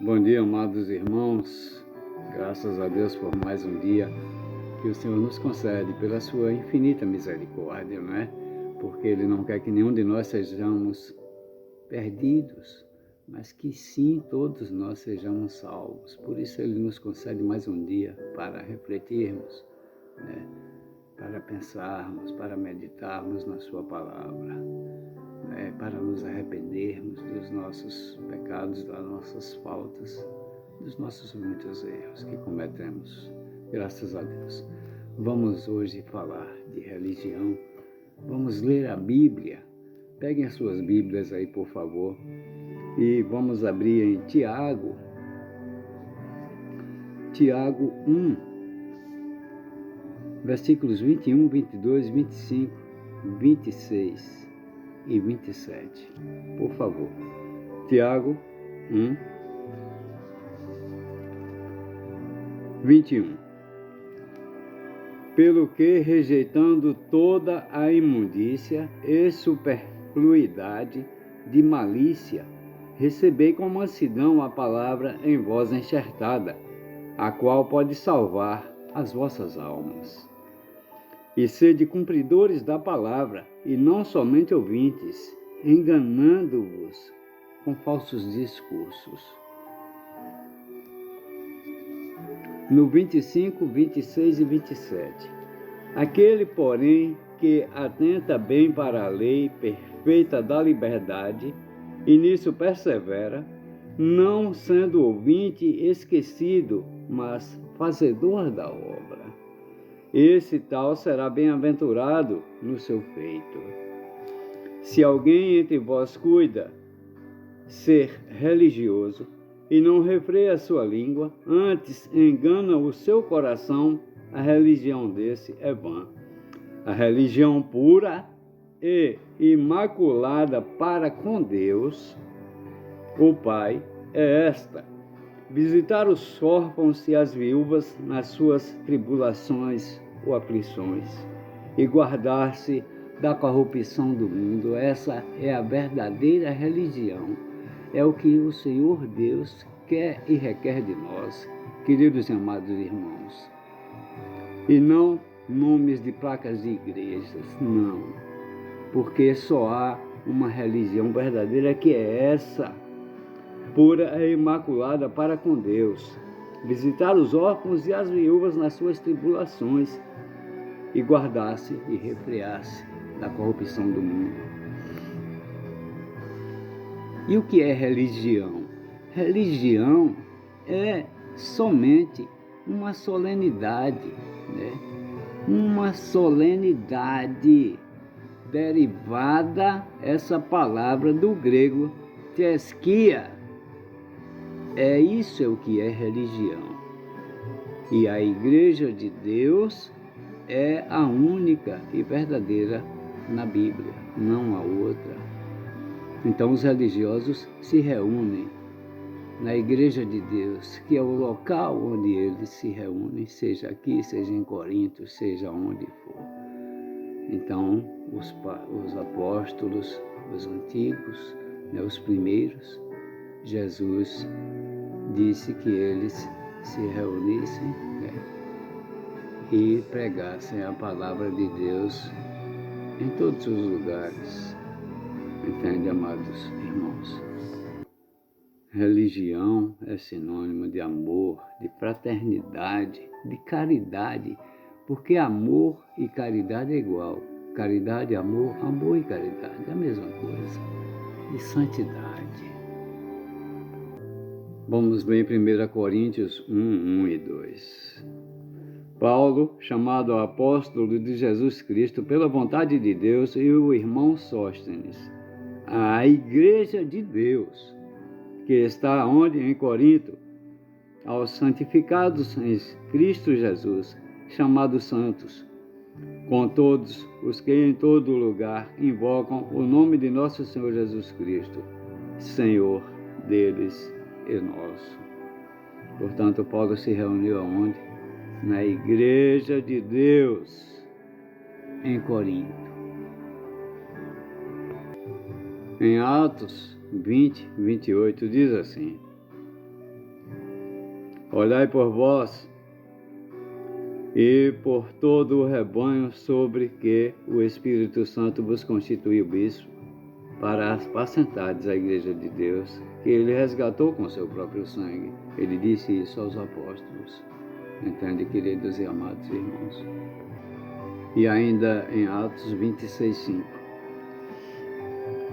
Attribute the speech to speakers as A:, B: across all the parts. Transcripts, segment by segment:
A: Bom dia, amados irmãos. Graças a Deus por mais um dia que o Senhor nos concede pela sua infinita misericórdia, não é? Porque Ele não quer que nenhum de nós sejamos perdidos, mas que sim, todos nós sejamos salvos. Por isso Ele nos concede mais um dia para refletirmos, né? Para pensarmos, para meditarmos na sua palavra, né? Para nos arrependermos dos nossos pecados, das nossas faltas, dos nossos muitos erros que cometemos. Graças a Deus. Vamos hoje falar de religião. Vamos ler a Bíblia. Peguem as suas Bíblias aí, por favor. E vamos abrir em Tiago 1, versículos 21, 22, 25, 26 e 27. Por favor. Tiago 1, 21. Pelo que, rejeitando toda a imundícia e superfluidade de malícia, recebei com mansidão a palavra em vós enxertada, a qual pode salvar as vossas almas. E sede cumpridores da palavra, e não somente ouvintes, enganando-vos com falsos discursos. No 25, 26 e 27. Aquele, porém, que atenta bem para a lei perfeita da liberdade, e nisso persevera, não sendo ouvinte esquecido, mas fazedor da obra. Esse tal será bem-aventurado no seu feito. Se alguém entre vós cuida ser religioso, e não refreia a sua língua, antes engana o seu coração, a religião desse é vã. A religião pura e imaculada para com Deus, o Pai, é esta: visitar os órfãos e as viúvas nas suas tribulações ou aflições, e guardar-se da corrupção do mundo. Essa é a verdadeira religião. É o que o Senhor Deus quer e requer de nós, queridos e amados irmãos. E não nomes de placas de igrejas, não. Porque só há uma religião verdadeira, que é essa, pura e imaculada para com Deus. Visitar os órfãos e as viúvas nas suas tribulações, e guardar-se e refrear-se da corrupção do mundo. E o que é religião? Religião é somente uma solenidade, né? Uma solenidade derivada, essa palavra do grego teskia. Isso é o que é religião. E a Igreja de Deus é a única e verdadeira na Bíblia, não há outra. Então os religiosos se reúnem na Igreja de Deus, que é o local onde eles se reúnem, seja aqui, seja em Corinto, seja onde for. Então os apóstolos, os antigos, né, os primeiros, Jesus disse que eles se reunissem, né, e pregassem a palavra de Deus em todos os lugares. Entende, amados irmãos? Religião é sinônimo de amor, de fraternidade, de caridade, porque amor e caridade é igual. Caridade, amor, amor e caridade é a mesma coisa. De santidade. Vamos ler em 1 Coríntios 1, 1 e 2. Paulo, chamado apóstolo de Jesus Cristo pela vontade de Deus, e o irmão Sóstenes, a Igreja de Deus, que está onde? Em Corinto, aos santificados em Cristo Jesus, chamados santos, com todos os que em todo lugar invocam o nome de nosso Senhor Jesus Cristo, Senhor deles e nosso. Portanto, Paulo se reuniu aonde? Na Igreja de Deus, em Corinto. Em Atos 20, 28, diz assim: Olhai por vós e por todo o rebanho sobre que o Espírito Santo vos constituiu bispo, para apacentares a igreja de Deus, que ele resgatou com seu próprio sangue. Ele disse isso aos apóstolos. Entende, queridos e amados irmãos? E ainda em Atos 26:5.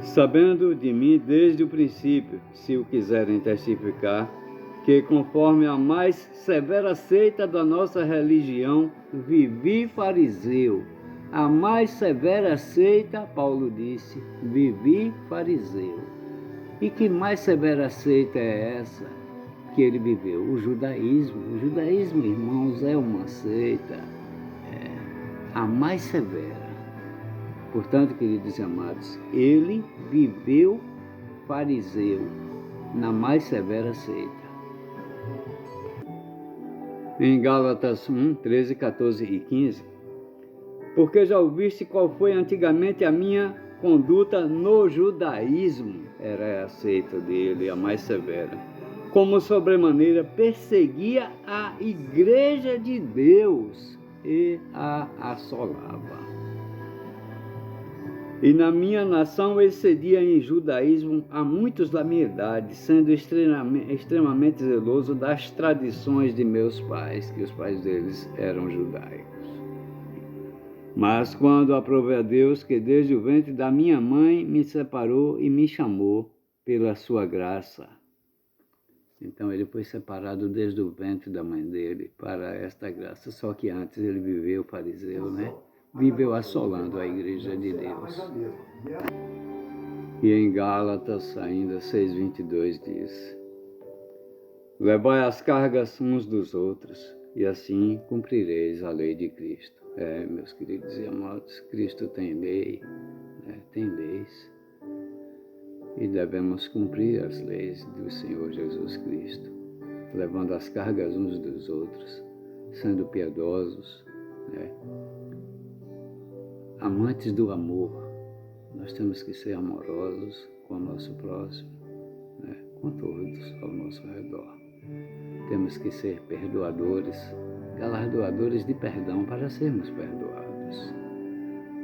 A: Sabendo de mim desde o princípio, se o quiserem testificar, que conforme a mais severa seita da nossa religião, vivi fariseu. A mais severa seita, Paulo disse, vivi fariseu. E que mais severa seita é essa que ele viveu? O judaísmo. O judaísmo, irmãos, é uma seita, a mais severa. Portanto, queridos e amados, ele viveu fariseu na mais severa seita. Em Gálatas 1, 13, 14 e 15, porque já ouviste qual foi antigamente a minha conduta no judaísmo, era a seita dele, a mais severa, como sobremaneira perseguia a igreja de Deus e a assolava. E na minha nação excedia em judaísmo a muitos da minha idade, sendo extremamente zeloso das tradições de meus pais, que os pais deles eram judaicos. Mas quando aprovei a Deus, que desde o ventre da minha mãe me separou e me chamou pela sua graça. Então ele foi separado desde o ventre da mãe dele para esta graça. Só que antes ele viveu fariseu, né? Viveu assolando a igreja de Deus. E em Gálatas ainda 6:22 diz: levai as cargas uns dos outros, e assim cumprireis a lei de Cristo. Meus queridos e amados, Cristo tem lei, tem leis, e devemos cumprir as leis do Senhor Jesus Cristo, levando as cargas uns dos outros, sendo piedosos, amantes do amor. Nós temos que ser amorosos com o nosso próximo, com todos ao nosso redor. Temos que ser perdoadores, galardoadores de perdão para sermos perdoados.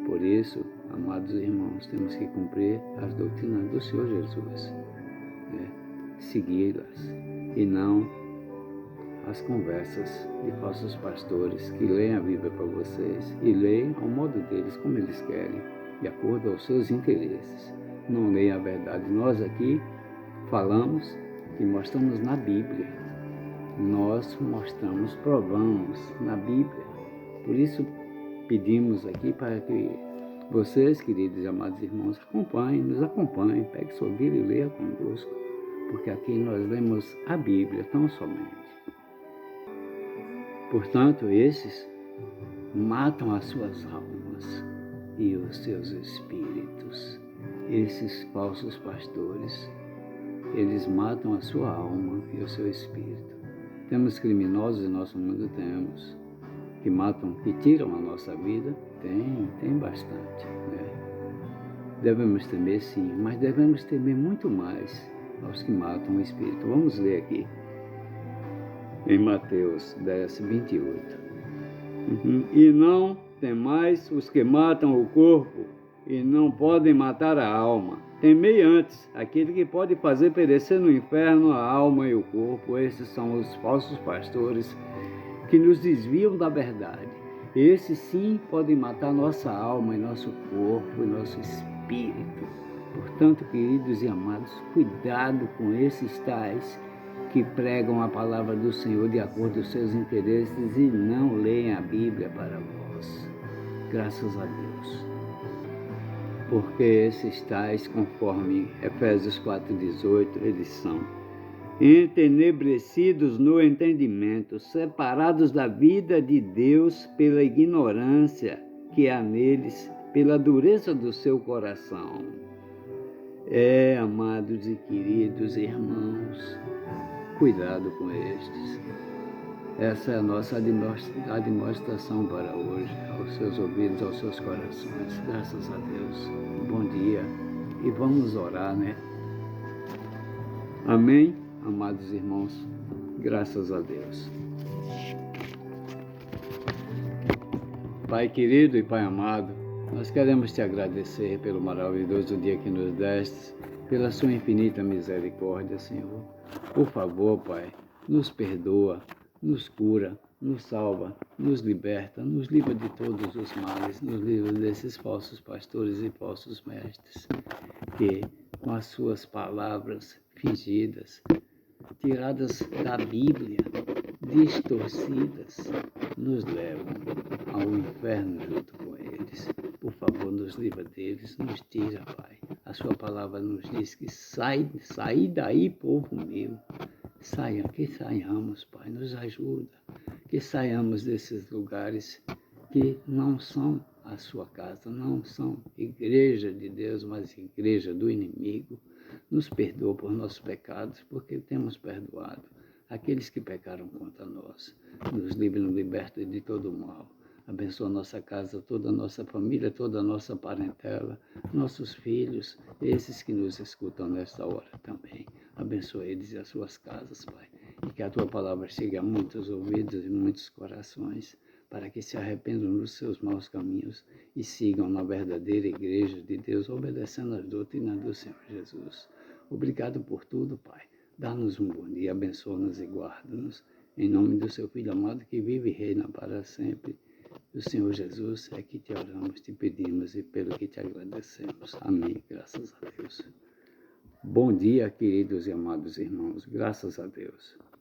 A: Por isso, amados irmãos, temos que cumprir as doutrinas do Senhor Jesus, segui-las, e não as conversas de falsos pastores que leem a Bíblia para vocês e leem ao modo deles, como eles querem, de acordo aos seus interesses. Não leem a verdade. Nós aqui falamos e mostramos na Bíblia. Nós mostramos, provamos na Bíblia. Por isso, pedimos aqui para que vocês, queridos e amados irmãos, nos acompanhem, pegue sua Bíblia e leia conosco, porque aqui nós lemos a Bíblia tão somente. Portanto, esses matam as suas almas e os seus espíritos. Esses falsos pastores, eles matam a sua alma e o seu espírito. Temos criminosos em nosso mundo? Temos. Que matam, que tiram a nossa vida? Tem bastante. Devemos temer, sim, mas devemos temer muito mais aos que matam o espírito. Vamos ler aqui em Mateus 10:28. E não temais os que matam o corpo e não podem matar a alma. Temei antes aquele que pode fazer perecer no inferno a alma e o corpo. Esses são os falsos pastores que nos desviam da verdade. Esses sim podem matar nossa alma e nosso corpo e nosso espírito. Portanto, queridos e amados, cuidado com esses tais que pregam a palavra do Senhor de acordo com os seus interesses e não leem a Bíblia para vós. Graças a Deus. Porque esses tais, conforme Efésios 4:18, eles são entenebrecidos no entendimento, separados da vida de Deus pela ignorância que há neles, pela dureza do seu coração. Amados e queridos irmãos, cuidado com estes. Essa é a nossa admoestação para hoje, aos seus ouvidos, aos seus corações. Graças a Deus. Bom dia. E vamos orar, Amém, amados irmãos. Graças a Deus. Pai querido e Pai amado, nós queremos te agradecer pelo maravilhoso dia que nos deste, pela sua infinita misericórdia, Senhor. Por favor, Pai, nos perdoa, nos cura, nos salva, nos liberta, nos livra de todos os males, nos livra desses falsos pastores e falsos mestres, que com as suas palavras fingidas, tiradas da Bíblia, distorcidas, nos levam ao inferno junto com eles. Por favor, nos livra deles, nos tira, Pai. A sua palavra nos diz que sai daí, povo meu. Que saiamos, Pai, nos ajuda. Que saiamos desses lugares que não são a sua casa, não são igreja de Deus, mas igreja do inimigo. Nos perdoa por nossos pecados, porque temos perdoado aqueles que pecaram contra nós. Nos livre e nos liberta de todo o mal. Abençoa nossa casa, toda a nossa família, toda a nossa parentela, nossos filhos, esses que nos escutam nesta hora também. Abençoa eles e as suas casas, Pai. E que a tua palavra chegue a muitos ouvidos e muitos corações, para que se arrependam dos seus maus caminhos e sigam na verdadeira igreja de Deus, obedecendo às doutrinas do Senhor Jesus. Obrigado por tudo, Pai. Dá-nos um bom dia, abençoa-nos e guarda-nos. Em nome do seu Filho amado, que vive e reina para sempre. O Senhor Jesus, é que te oramos, te pedimos e pelo que te agradecemos. Amém. Graças a Deus. Bom dia, queridos e amados irmãos. Graças a Deus.